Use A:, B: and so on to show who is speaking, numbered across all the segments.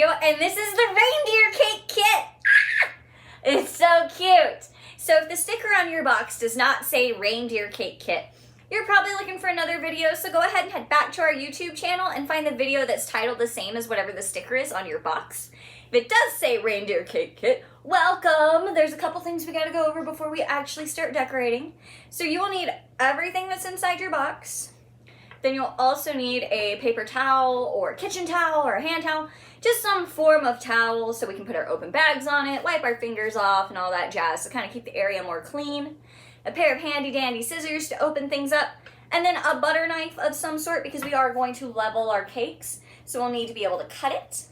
A: video, and this is the reindeer cake kit. It's so cute. So if the sticker on your box does not say reindeer cake kit, you're probably looking for another video, so go ahead and head back to our YouTube channel and find the video that's titled the same as whatever the sticker is on your box. If it does say reindeer cake kit, welcome! There's a couple things we gotta go over before we actually start decorating. So you will need everything that's inside your box. Then you'll also need a paper towel or a kitchen towel or a hand towel, just some form of towel so we can put our open bags on it, wipe our fingers off and all that jazz to kind of keep the area more clean. A pair of handy dandy scissors to open things up, and then a butter knife of some sort because we are going to level our cakes, so we'll need to be able to cut it.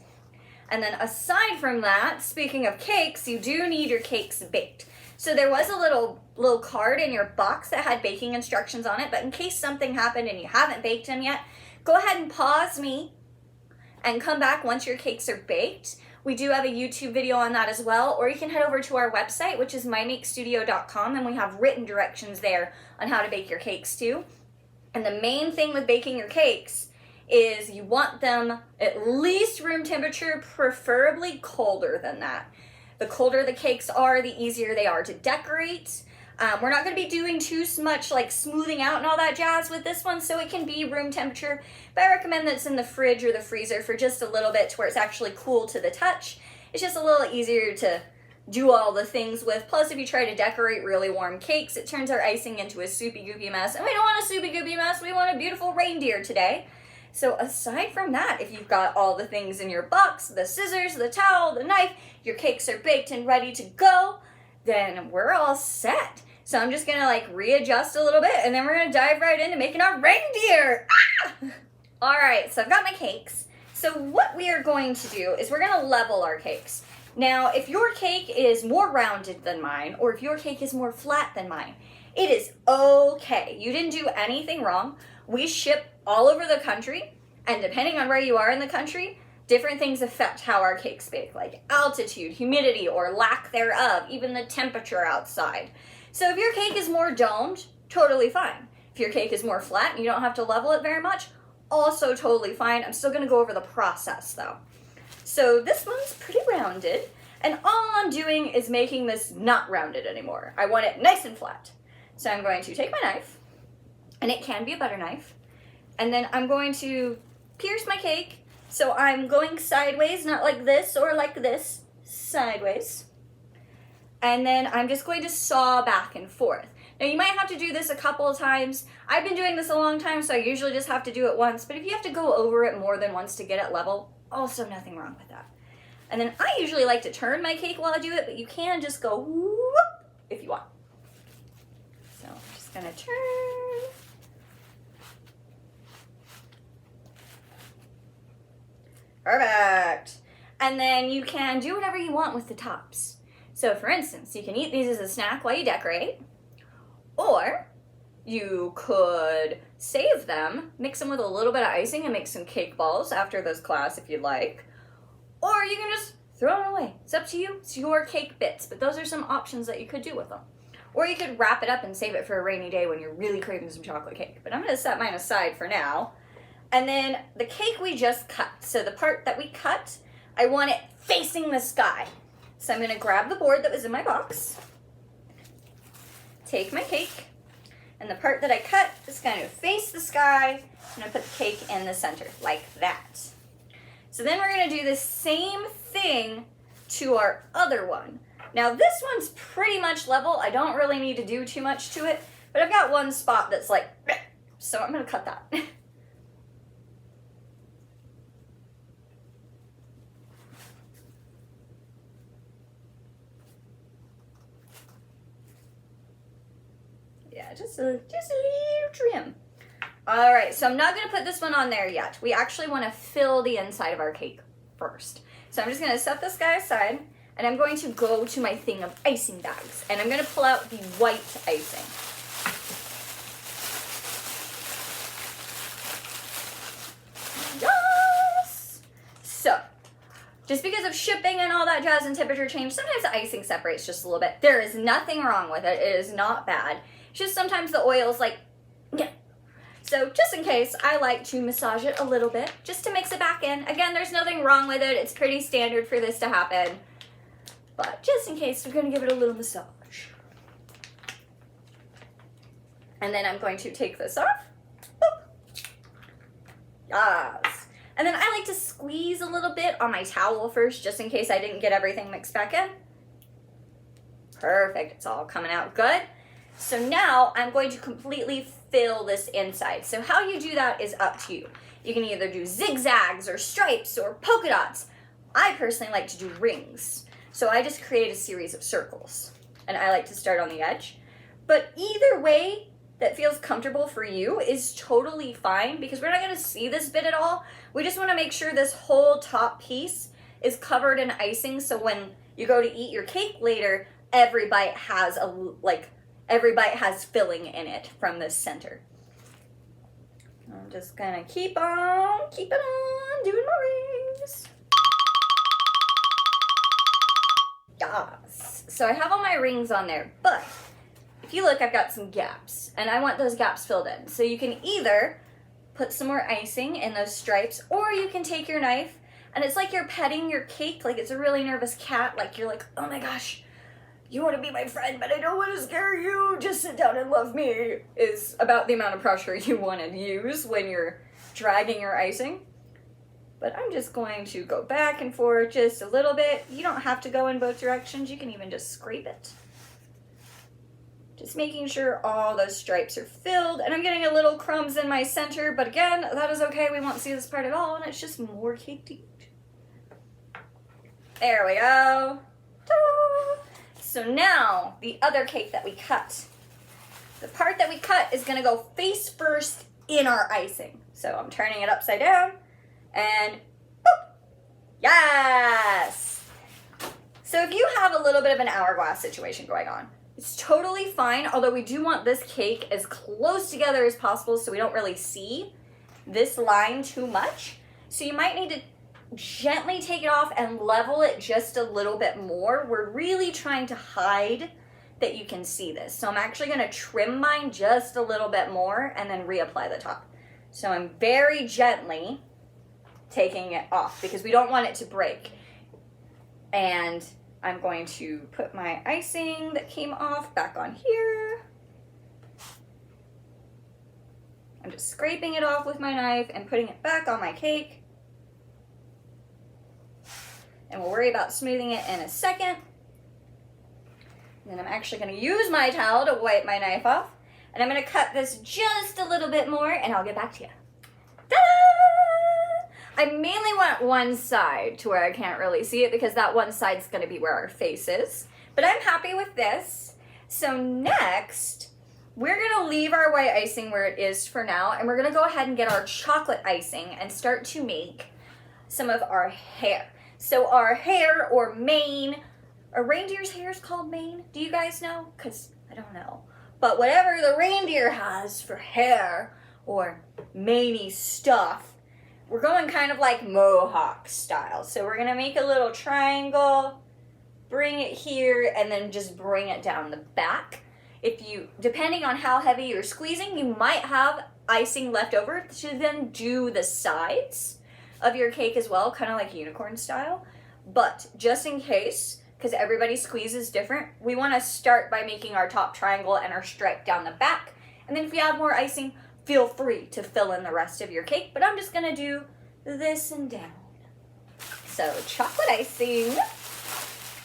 A: And then aside from that, speaking of cakes, you do need your cakes baked. So there was a little card in your box that had baking instructions on it, but in case something happened and you haven't baked them yet, go ahead and pause me and come back once your cakes are baked. We do have a YouTube video on that as well, or you can head over to our website, which is mymakestudio.com, and we have written directions there on how to bake your cakes too. And the main thing with baking your cakes is you want them at least room temperature, preferably colder than that. The colder the cakes are, the easier they are to decorate. We're not going to be doing too much like smoothing out and all that jazz with this one, so it can be room temperature, but I recommend that it's in the fridge or the freezer for just a little bit to where it's actually cool to the touch. It's just a little easier to do all the things with. Plus, if you try to decorate really warm cakes, it turns our icing into a soupy goopy mess, and we don't want a soupy goopy mess, we want a beautiful reindeer today. So aside from that, if you've got all the things in your box, the scissors, the towel, the knife, your cakes are baked and ready to go, then we're all set. So I'm just gonna like readjust a little bit and then we're gonna dive right into making our reindeer. Ah! All right, so I've got my cakes. So what we are going to do is we're gonna level our cakes. Now, if your cake is more rounded than mine, or if your cake is more flat than mine, it is okay. You didn't do anything wrong. We ship all over the country, and depending on where you are in the country, different things affect how our cakes bake, like altitude, humidity, or lack thereof, even the temperature outside. So if your cake is more domed, totally fine. If your cake is more flat and you don't have to level it very much, also totally fine. I'm still gonna go over the process though. So this one's pretty rounded, and all I'm doing is making this not rounded anymore. I want it nice and flat. So I'm going to take my knife, and it can be a butter knife, and then I'm going to pierce my cake. So I'm going sideways, not like this or like this, sideways. And then I'm just going to saw back and forth. Now you might have to do this a couple of times. I've been doing this a long time, so I usually just have to do it once, but if you have to go over it more than once to get it level, also nothing wrong with that. And then I usually like to turn my cake while I do it, but you can just go whoop if you want. So I'm just gonna turn. Perfect. And then you can do whatever you want with the tops. So for instance, you can eat these as a snack while you decorate, or you could save them, mix them with a little bit of icing and make some cake balls after this class if you'd like, or you can just throw them away. It's up to you. It's your cake bits, but those are some options that you could do with them. Or you could wrap it up and save it for a rainy day when you're really craving some chocolate cake. But I'm going to set mine aside for now. And then the cake we just cut. So the part that we cut, I want it facing the sky. So I'm going to grab the board that was in my box, take my cake, and the part that I cut is going to face the sky, and I put the cake in the center, like that. So then we're going to do the same thing to our other one. Now this one's pretty much level. I don't really need to do too much to it, but I've got one spot that's like, so I'm going to cut that. Yeah, just a little trim. All right, so I'm not gonna put this one on there yet. We actually wanna fill the inside of our cake first. So I'm just gonna set this guy aside, and I'm going to go to my thing of icing bags, and I'm gonna pull out the white icing. Yes! So, just because of shipping and all that jazz and temperature change, sometimes the icing separates just a little bit. There is nothing wrong with it. It is not bad. It's just sometimes the oil is like, yeah. So just in case, I like to massage it a little bit just to mix it back in. Again, there's nothing wrong with it. It's pretty standard for this to happen. But just in case, we're going to give it a little massage. And then I'm going to take this off. Boop. Yes. And then I like to squeeze a little bit on my towel first, just in case I didn't get everything mixed back in. Perfect. It's all coming out good. So now I'm going to completely fill this inside. So how you do that is up to you. You can either do zigzags or stripes or polka dots. I personally like to do rings. So I just create a series of circles. And I like to start on the edge. But either way that feels comfortable for you is totally fine, because we're not going to see this bit at all. We just want to make sure this whole top piece is covered in icing, so when you go to eat your cake later, every bite has filling in it from the center. I'm just gonna keep on doing my rings. Yes. So I have all my rings on there, but if you look, I've got some gaps, and I want those gaps filled in. So you can either put some more icing in those stripes, or you can take your knife, and it's like you're petting your cake, like it's a really nervous cat, like you're like, oh my gosh, you want to be my friend, but I don't want to scare you, just sit down and love me, is about the amount of pressure you want to use when you're dragging your icing. But I'm just going to go back and forth just a little bit. You don't have to go in both directions, you can even just scrape it. Just making sure all those stripes are filled, and I'm getting a little crumbs in my center, but again, that is okay, we won't see this part at all, and it's just more cake to eat. There we go. Ta-da! So now, the other cake that we cut. The part that we cut is gonna go face first in our icing. So I'm turning it upside down, and boop! Yes! So if you have a little bit of an hourglass situation going on, it's totally fine, although we do want this cake as close together as possible so we don't really see this line too much. So you might need to gently take it off and level it just a little bit more. We're really trying to hide that you can see this. So I'm actually going to trim mine just a little bit more and then reapply the top. So I'm very gently taking it off because we don't want it to break. And I'm going to put my icing that came off back on here. I'm just scraping it off with my knife and putting it back on my cake. And we'll worry about smoothing it in a second. And then I'm actually going to use my towel to wipe my knife off. And I'm going to cut this just a little bit more and I'll get back to you. Ta-da! I mainly want one side to where I can't really see it because that one side's going to be where our face is. But I'm happy with this. So next, we're going to leave our white icing where it is for now, and we're going to go ahead and get our chocolate icing and start to make some of our hair. So our hair, or mane, a reindeer's hair is called mane. Do you guys know? Because I don't know. But whatever the reindeer has for hair or maney stuff, we're going kind of like mohawk style. So we're gonna make a little triangle, bring it here, and then just bring it down the back. If you, depending on how heavy you're squeezing, you might have icing left over to then do the sides of your cake as well, kind of like unicorn style. But just in case, because everybody squeezes different, we wanna start by making our top triangle and our stripe down the back. And then if you have more icing, feel free to fill in the rest of your cake, but I'm just gonna do this and down. So chocolate icing.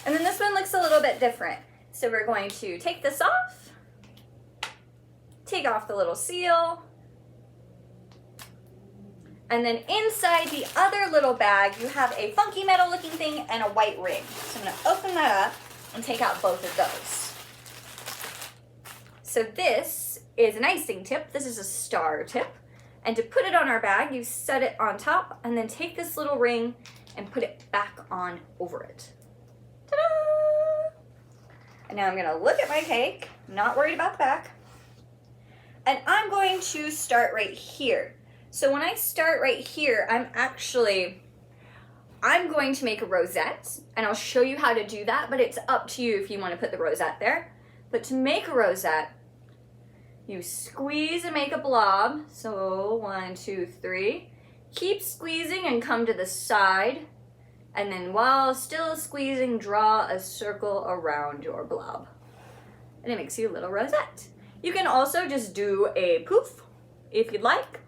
A: And then this one looks a little bit different. So we're going to take this off, take off the little seal, and then inside the other little bag, you have a funky metal looking thing and a white ring. So I'm gonna open that up and take out both of those. So this is an icing tip. This is a star tip. And to put it on our bag, you set it on top and then take this little ring and put it back on over it. Ta-da! And now I'm gonna look at my cake, not worried about the back. And I'm going to start right here. So when I start right here, I'm going to make a rosette, and I'll show you how to do that, but it's up to you if you want to put the rosette there. But to make a rosette, You squeeze and make a blob. So 1, 2, 3. Keep squeezing and come to the side. And then while still squeezing, draw a circle around your blob. And it makes you a little rosette. You can also just do a poof if you'd like.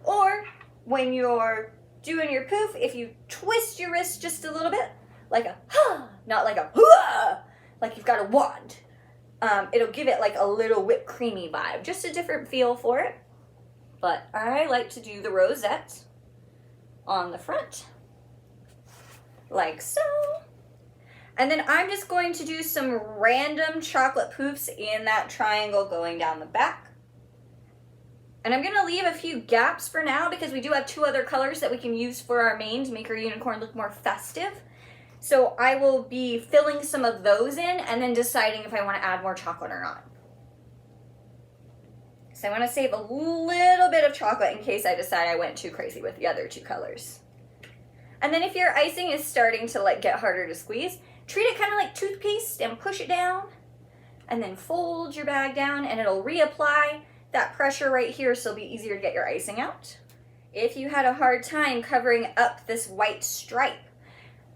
A: Or when you're doing your poof, if you twist your wrist just a little bit, like a ha, not like a hua, like you've got a wand. It'll give it like a little whipped creamy vibe, just a different feel for it. But I like to do the rosette on the front, like so. And then I'm just going to do some random chocolate poofs in that triangle going down the back. And I'm gonna leave a few gaps for now because we do have 2 other colors that we can use for our mane to make our unicorn look more festive. So I will be filling some of those in and then deciding if I want to add more chocolate or not. So I want to save a little bit of chocolate in case I decide I went too crazy with the other 2 colors. And then if your icing is starting to like get harder to squeeze, treat it kind of like toothpaste and push it down. And then fold your bag down and it'll reapply that pressure right here so it'll be easier to get your icing out. If you had a hard time covering up this white stripe,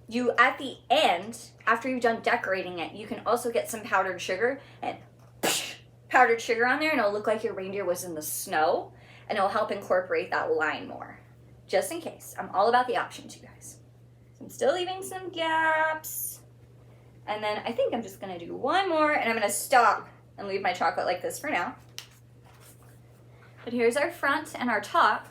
A: you, at the end, after you've done decorating it, you can also get some powdered sugar and powdered sugar on there and it'll look like your reindeer was in the snow and it'll help incorporate that line more. Just in case. I'm all about the options, you guys. So I'm still leaving some gaps. And then I think I'm just gonna do 1 more and I'm gonna stop and leave my chocolate like this for now. But here's our front and our top.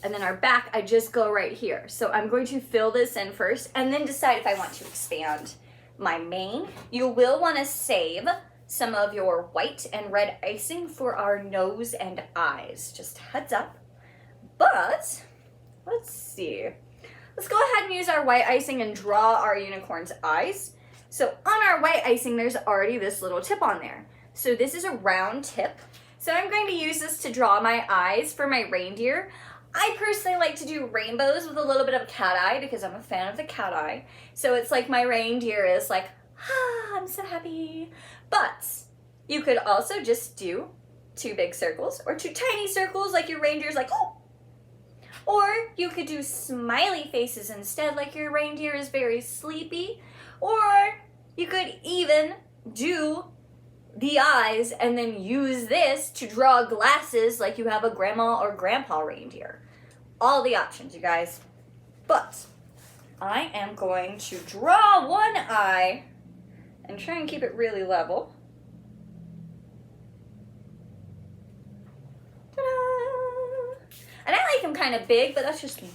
A: And then our back, I just go right here. So I'm going to fill this in first and then decide if I want to expand my mane. You will want to save some of your white and red icing for our nose and eyes. Just heads up. But let's see. Let's go ahead and use our white icing and draw our unicorn's eyes. So on our white icing, there's already this little tip on there. So this is a round tip. So I'm going to use this to draw my eyes for my reindeer. I personally like to do rainbows with a little bit of cat eye because I'm a fan of the cat eye. So it's like my reindeer is like, ah, I'm so happy. But you could also just do 2 big circles or 2 tiny circles like your reindeer's like, oh. Or you could do smiley faces instead like your reindeer is very sleepy. Or you could even do the eyes and then use this to draw glasses like you have a grandma or grandpa reindeer. All the options, you guys. But I am going to draw 1 eye and try and keep it really level. Ta-da! And I like them kind of big, but that's just me.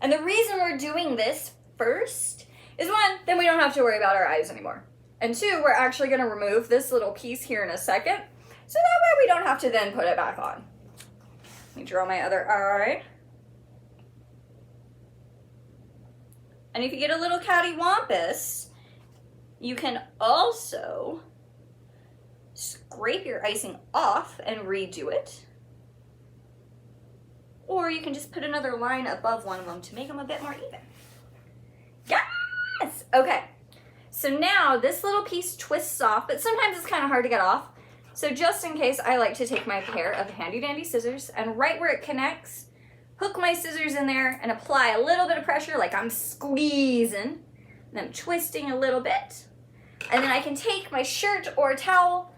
A: And the reason we're doing this first is 1, then we don't have to worry about our eyes anymore. And 2, we're actually going to remove this little piece here in a second, so that way we don't have to then put it back on. Let me draw my other eye. And if you get a little cattywampus, you can also scrape your icing off and redo it. Or you can just put another line above one of them to make them a bit more even. Yes! Okay. So now this little piece twists off, but sometimes it's kind of hard to get off. So just in case, I like to take my pair of handy dandy scissors and right where it connects, hook my scissors in there and apply a little bit of pressure like I'm squeezing. And I'm twisting a little bit. And then I can take my shirt or a towel,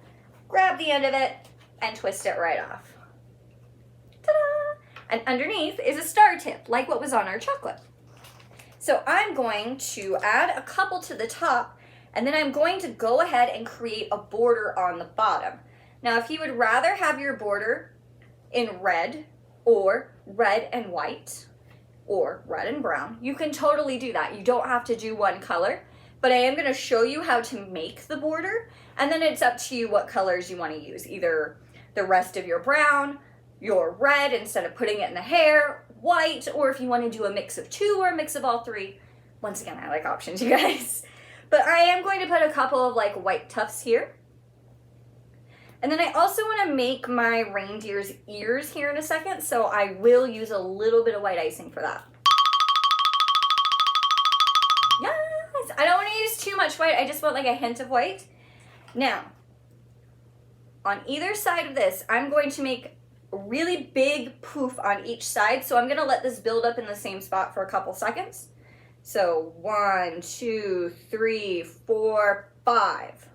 A: grab the end of it, and twist it right off. Ta-da! And underneath is a star tip, like what was on our chocolate. So I'm going to add a couple to the top, and then I'm going to go ahead and create a border on the bottom. Now, if you would rather have your border in red or red and white or red and brown, you can totally do that. You don't have to do one color, but I am going to show you how to make the border, and then it's up to you what colors you want to use. Either the rest of your brown, your red instead of putting it in the hair, white, or if you want to do a mix of 2 or a mix of all 3. Once again, I like options, you guys. But I am going to put a couple of like white tufts here. And then I also want to make my reindeer's ears here in a second, so I will use a little bit of white icing for that. Yes! I don't want to use too much white, I just want like a hint of white. Now, on either side of this, I'm going to make a really big poof on each side. So I'm gonna let this build up in the same spot for a couple seconds. So 1, 2, 3, 4, 5.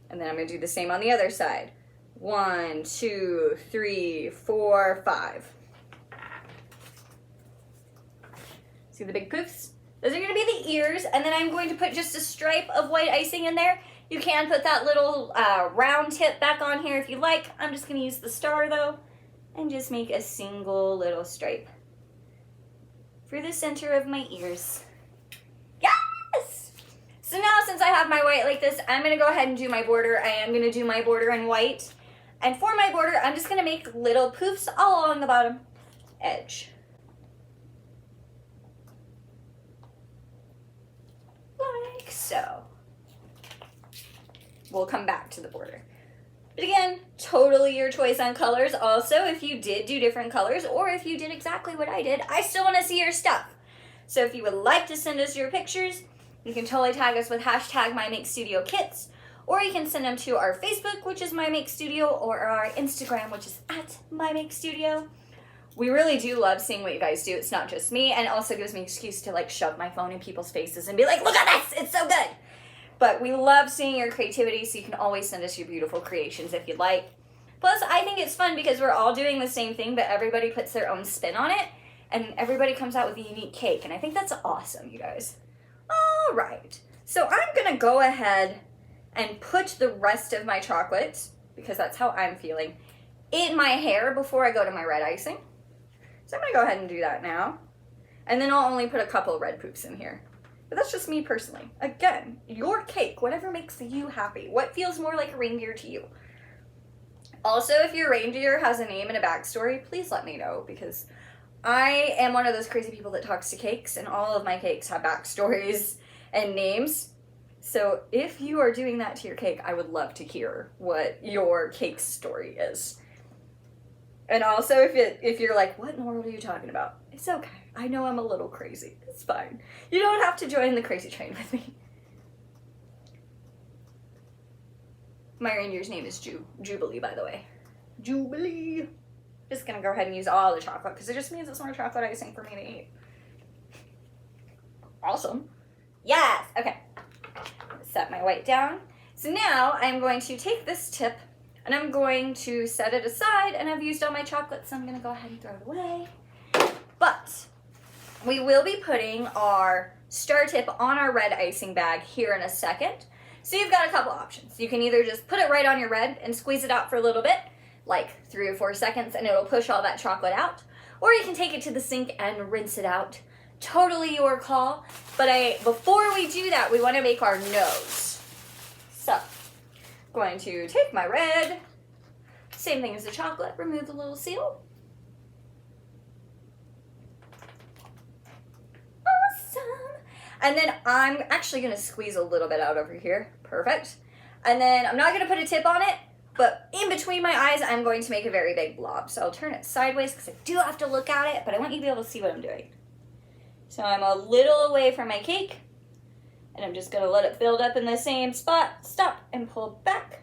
A: And then I'm gonna do the same on the other side. 1, 2, 3, 4, 5. See the big poofs? Those are gonna be the ears, and then I'm going to put just a stripe of white icing in there. You can put that little round tip back on here if you like. I'm just gonna use the star though, and just make a single little stripe for the center of my ears. Yes! So now since I have my white like this, I'm gonna go ahead and do my border. I am gonna do my border in white. And for my border, I'm just gonna make little poofs all along the bottom edge. Like so. We'll come back to the border. But again, totally your choice on colors. Also, if you did do different colors, or if you did exactly what I did, I still wanna see your stuff. So if you would like to send us your pictures, you can totally tag us with hashtag MyMakeStudioKits, or you can send them to our Facebook, which is MyMakeStudio, or our Instagram, which is @MyMakeStudio. We really do love seeing what you guys do. It's not just me, and it also gives me an excuse to like shove my phone in people's faces and be like, look at this, it's so good. But we love seeing your creativity, so you can always send us your beautiful creations if you'd like. Plus, I think it's fun because we're all doing the same thing, but everybody puts their own spin on it, and everybody comes out with a unique cake, and I think that's awesome, you guys. All right, so I'm gonna go ahead and put the rest of my chocolate, because that's how I'm feeling, in my hair before I go to my red icing. So I'm gonna go ahead and do that now. And then I'll only put a couple of red poofs in here. But that's just me personally. Again, your cake, whatever makes you happy. What feels more like a reindeer to you? Also, if your reindeer has a name and a backstory, please let me know, because I am one of those crazy people that talks to cakes, and all of my cakes have backstories and names. So if you are doing that to your cake, I would love to hear what your cake story is. And also, if you're like, what in the world are you talking about? It's okay. I know I'm a little crazy. It's fine. You don't have to join the crazy train with me. My reindeer's name is Jubilee, by the way. Jubilee. Just gonna go ahead and use all the chocolate because it just means it's more chocolate icing for me to eat. Awesome. Yes. Okay. Set my white down. So now I'm going to take this tip and I'm going to set it aside, and I've used all my chocolate, so I'm gonna go ahead and throw it away. But we will be putting our star tip on our red icing bag here in a second. So you've got a couple options. You can either just put it right on your red and squeeze it out for a little bit, like 3 or 4 seconds, and it'll push all that chocolate out. Or you can take it to the sink and rinse it out. Totally your call. But before we do that, we wanna make our nose. So, going to take my red, same thing as the chocolate, remove the little seal. Awesome. And then I'm actually gonna squeeze a little bit out over here. Perfect. And then I'm not gonna put a tip on it, but in between my eyes, I'm going to make a very big blob. So I'll turn it sideways because I do have to look at it, but I want you to be able to see what I'm doing. So I'm a little away from my cake, and I'm just gonna let it build up in the same spot. Stop and pull back.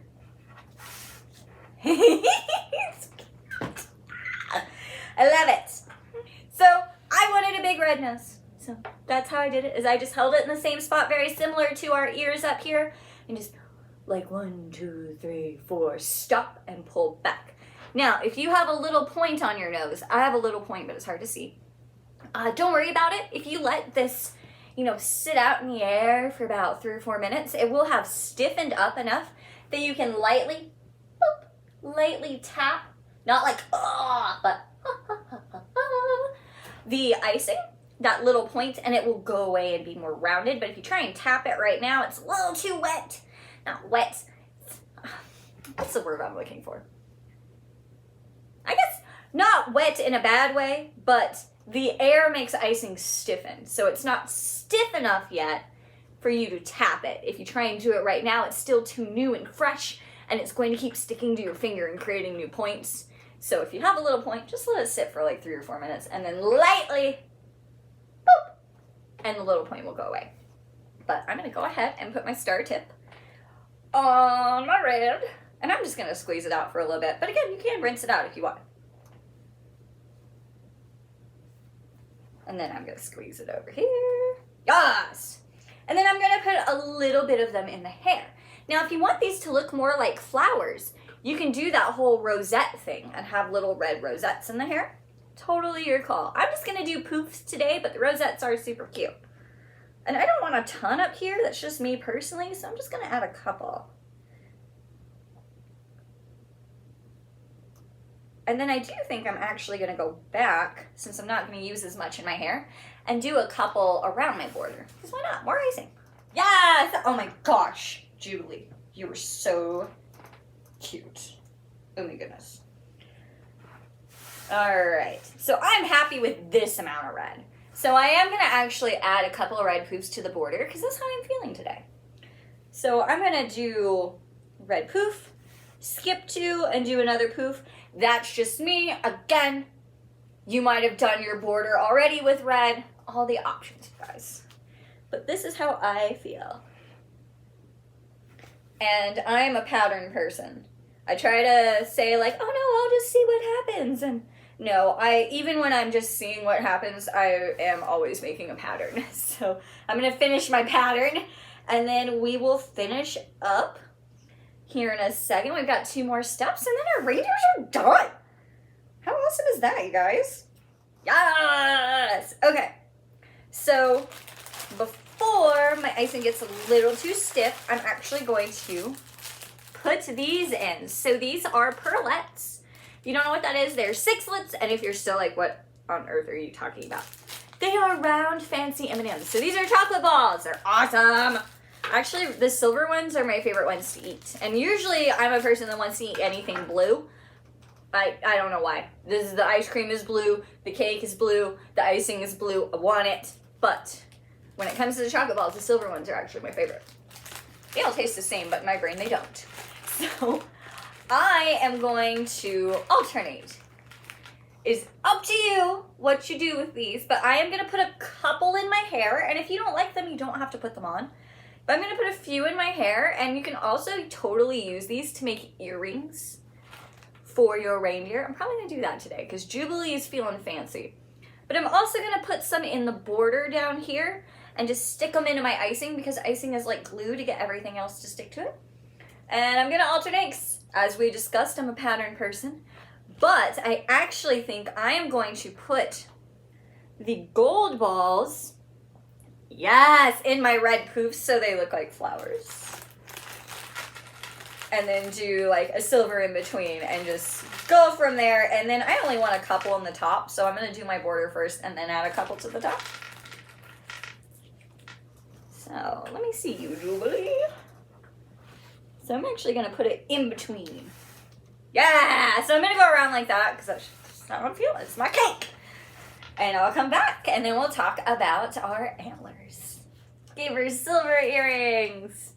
A: It's cute. I love it. So I wanted a big red nose. So that's how I did it, is I just held it in the same spot, very similar to our ears up here, and just like 1, 2, 3, 4, stop and pull back. Now, if you have a little point on your nose, I have a little point, but it's hard to see. Don't worry about it. If you let this, sit out in the air for about 3 or 4 minutes, it will have stiffened up enough that you can lightly, boop, lightly tap, not like, but the icing, that little point, and it will go away and be more rounded. But if you try and tap it right now, it's a little too wet. Not wet. What's the word I'm looking for? I guess not wet in a bad way, but the air makes icing stiffen. So it's not stiff enough yet for you to tap it. If you try and do it right now, it's still too new and fresh, and it's going to keep sticking to your finger and creating new points. So if you have a little point, just let it sit for like 3 or 4 minutes, and then lightly, boop, and the little point will go away. But I'm gonna go ahead and put my star tip on my red, And I'm just gonna squeeze it out for a little bit. But again, you can rinse it out if you want. And then I'm gonna squeeze it over here. Yes! And then I'm gonna put a little bit of them in the hair. Now, if you want these to look more like flowers, you can do that whole rosette thing and have little red rosettes in the hair. Totally your call. I'm just gonna do poofs today, but the rosettes are super cute. And I don't want a ton up here, that's just me personally, so I'm just gonna add a couple. And then I do think I'm actually gonna go back, since I'm not gonna use as much in my hair, and do a couple around my border. Because why not? More icing. Yes! Oh my gosh, Julie, you were so cute. Oh my goodness. All right, so I'm happy with this amount of red. So I am gonna actually add a couple of red poofs to the border because that's how I'm feeling today. So I'm gonna do red poof, skip 2, and do another poof. That's just me. Again, you might have done your border already with red. All the options, you guys. But this is how I feel. And I'm a pattern person. I try to say like, oh no, I'll just see what happens. And no, even when I'm just seeing what happens, I am always making a pattern. So I'm gonna finish my pattern and then we will finish up here in a second. We've got 2 more steps and then our reindeers are done. How awesome is that, you guys? Yes! Okay, so before my icing gets a little too stiff, I'm actually going to put these in. So these are Pearlettes. If you don't know what that is, they're sixlets, and if you're still like, what on earth are you talking about? They are round, fancy M&Ms. So these are chocolate balls. They're awesome. Actually, the silver ones are my favorite ones to eat. And usually I'm a person that wants to eat anything blue. I don't know why. The ice cream is blue, the cake is blue, the icing is blue. I want it. But when it comes to the chocolate balls, the silver ones are actually my favorite. They all taste the same, but in my brain they don't. So I am going to alternate. It's up to you what you do with these, but I am going to put a couple in my hair, and if you don't like them, you don't have to put them on. But I'm going to put a few in my hair, and you can also totally use these to make earrings for your reindeer. I'm probably going to do that today because Jubilee is feeling fancy. But I'm also going to put some in the border down here and just stick them into my icing because icing is like glue to get everything else to stick to it. And I'm going to alternate. As we discussed, I'm a pattern person. But I actually think I am going to put the gold balls, yes, in my red poofs so they look like flowers. And then do like a silver in between and just go from there. And then I only want a couple on the top, so I'm going to do my border first and then add a couple to the top. So let me see you, Jubilee. So I'm actually going to put it in between. Yeah, so I'm going to go around like that because that's not what I'm feeling. It's my cake. And I'll come back and then we'll talk about our antlers. Give her silver earrings.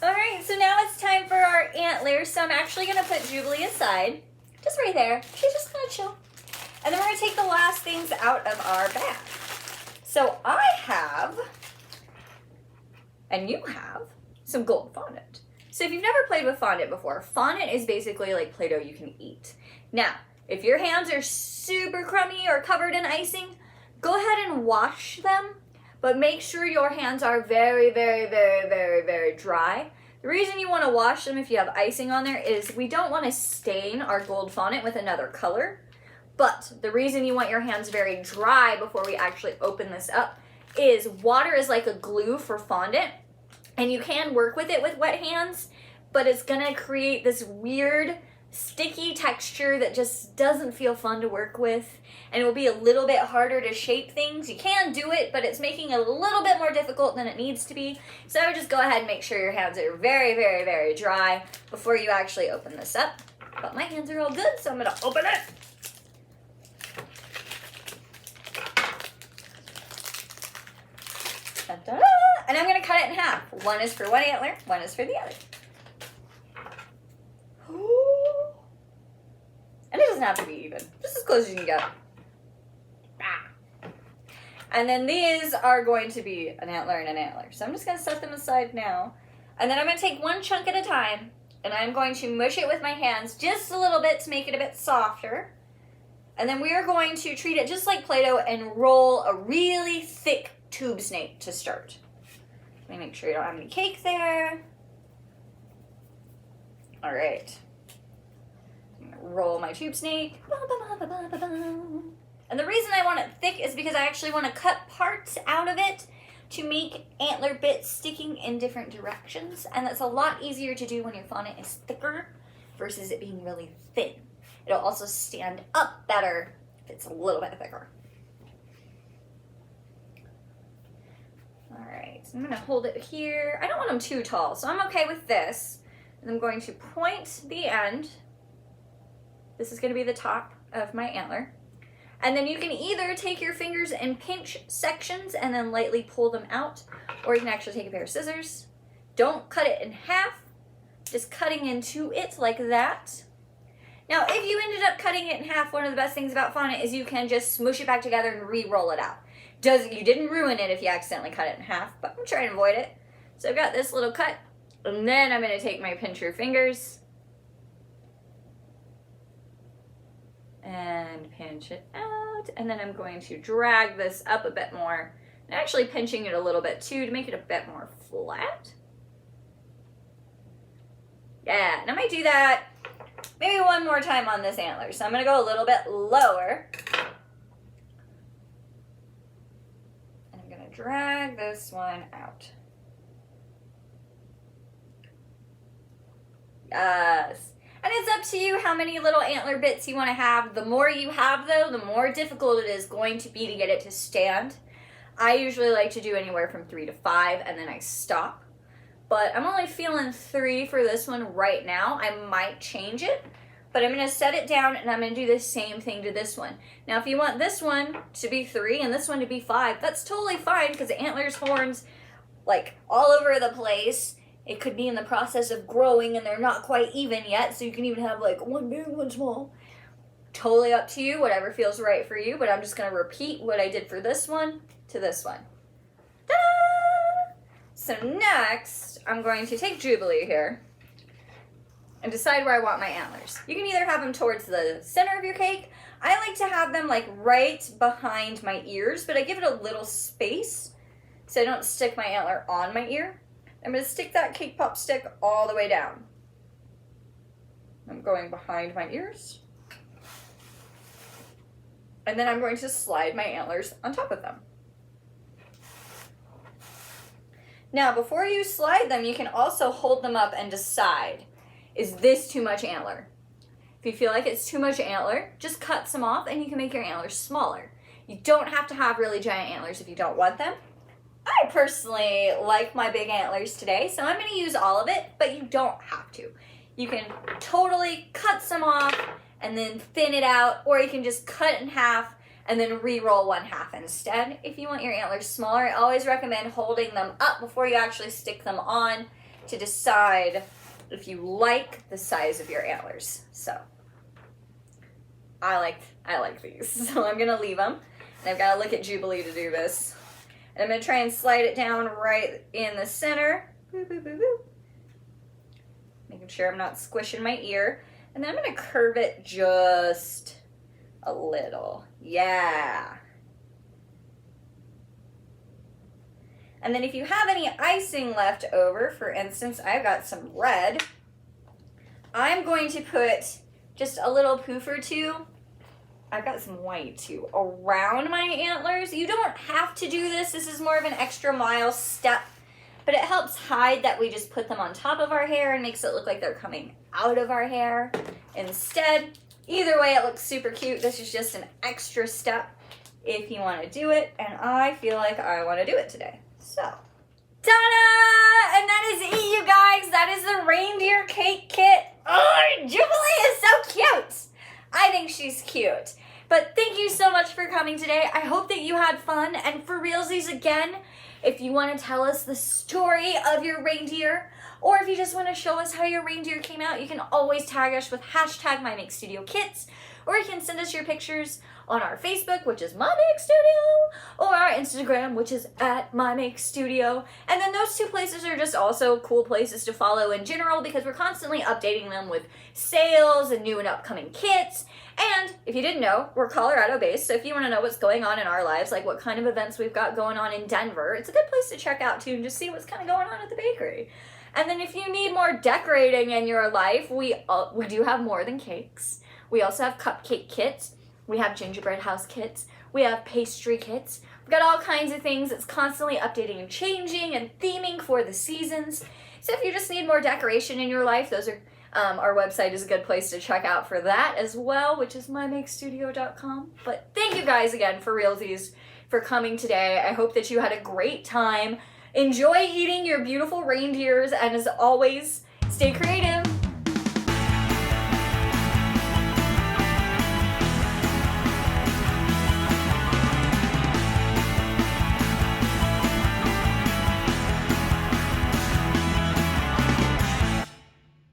A: All right, so now it's time for our antlers. So I'm actually going to put Jubilee aside, just right there. She's just going to chill. And then we're going to take the last things out of our bag. So I have, and you have, some gold fondant. So if you've never played with fondant before, fondant is basically like Play-Doh you can eat. Now, if your hands are super crummy or covered in icing, go ahead and wash them, but make sure your hands are very, very, very, very, very dry. The reason you want to wash them if you have icing on there is we don't want to stain our gold fondant with another color. But the reason you want your hands very dry before we actually open this up is water is like a glue for fondant. And you can work with it with wet hands, but it's gonna create this weird sticky texture that just doesn't feel fun to work with. And it will be a little bit harder to shape things. You can do it, but it's making it a little bit more difficult than it needs to be. So just go ahead and make sure your hands are very, very, very dry before you actually open this up. But my hands are all good, so I'm gonna open it. Ta-da! And I'm going to cut it in half. One is for one antler, one is for the other. Ooh. And it doesn't have to be even. Just as close as you can get. And then these are going to be an antler and an antler. So I'm just going to set them aside now. And then I'm going to take one chunk at a time, and I'm going to mush it with my hands just a little bit to make it a bit softer. And then we are going to treat it just like Play-Doh and roll a really thick tube snake to start. Let me make sure you don't have any cake there. All right. I'm gonna roll my tube snake. And the reason I want it thick is because I actually want to cut parts out of it to make antler bits sticking in different directions. And that's a lot easier to do when your fondant is thicker versus it being really thin. It'll also stand up better if it's a little bit thicker. All right, so I'm gonna hold it here. I don't want them too tall, so I'm okay with this. And I'm going to point the end. This is gonna be the top of my antler. And then you can either take your fingers and pinch sections and then lightly pull them out, or you can actually take a pair of scissors. Don't cut it in half, just cutting into it like that. Now, if you ended up cutting it in half, one of the best things about fondant is you can just smoosh it back together and re-roll it out. You didn't ruin it if you accidentally cut it in half, but I'm trying to avoid it. So I've got this little cut, and then I'm going to take my pincher fingers and pinch it out, and then I'm going to drag this up a bit more, and actually pinching it a little bit too to make it a bit more flat. Yeah, and I might do that maybe one more time on this antler. So I'm going to go a little bit lower. And I'm going to drag this one out. Yes. And it's up to you how many little antler bits you want to have. The more you have, though, the more difficult it is going to be to get it to stand. I usually like to do anywhere from 3 to 5, and then I stop. But I'm only feeling 3 for this one right now. I might change it, but I'm going to set it down, and I'm going to do the same thing to this one. Now, if you want this one to be 3 and this one to be 5, that's totally fine, because the antler's horns, like, all over the place. It could be in the process of growing, and they're not quite even yet, so you can even have, like, one big, one small. Totally up to you, whatever feels right for you, but I'm just going to repeat what I did for this one to this one. Ta-da! So next, I'm going to take Jubilee here and decide where I want my antlers. You can either have them towards the center of your cake. I like to have them like right behind my ears, but I give it a little space so I don't stick my antler on my ear. I'm going to stick that cake pop stick all the way down. I'm going behind my ears. And then I'm going to slide my antlers on top of them. Now, before you slide them, you can also hold them up and decide, is this too much antler? If you feel like it's too much antler, just cut some off and you can make your antlers smaller. You don't have to have really giant antlers if you don't want them. I personally like my big antlers today, so I'm going to use all of it, but you don't have to. You can totally cut some off and then thin it out, or you can just cut it in half and then re-roll 1/2 instead. If you want your antlers smaller, I always recommend holding them up before you actually stick them on to decide if you like the size of your antlers. So I like these, so I'm gonna leave them, and I've got to look at Jubilee to do this. And I'm gonna try and slide it down right in the center. Boo, boo, boo, boo. Making sure I'm not squishing my ear. And then I'm gonna curve it just a little. Yeah. And then if you have any icing left over, for instance, I've got some red, I'm going to put just a little poof or two. I've got some white too, around my antlers. You don't have to do this. This is more of an extra mile step, but it helps hide that we just put them on top of our hair and makes it look like they're coming out of our hair instead. Either way, it looks super cute. This is just an extra step if you want to do it, and I feel like I want to do it today. So, ta-da! And that is it, you guys. That is the reindeer cake kit. Oh, Jubilee is so cute. I think she's cute. But thank you so much for coming today. I hope that you had fun. And for realsies again, if you want to tell us the story of your reindeer, Or if you just want to show us how your reindeer came out, you can always tag us with hashtag #MyMakeStudioKits, or you can send us your pictures on our Facebook, which is MyMakeStudio, or our Instagram, which is @MyMakeStudio. And then those two places are just also cool places to follow in general because we're constantly updating them with sales and new and upcoming kits. And if you didn't know, we're Colorado based, so if you want to know what's going on in our lives, like what kind of events we've got going on in Denver, it's a good place to check out too and just see what's kind of going on at the bakery. And then if you need more decorating in your life, we do have more than cakes. We also have cupcake kits. We have gingerbread house kits. We have pastry kits. We've got all kinds of things that's constantly updating and changing and theming for the seasons. So if you just need more decoration in your life, those are our website is a good place to check out for that as well, which is mymakestudio.com. But thank you guys again for realsies for coming today. I hope that you had a great time. Enjoy eating your beautiful reindeers, and as always, stay creative.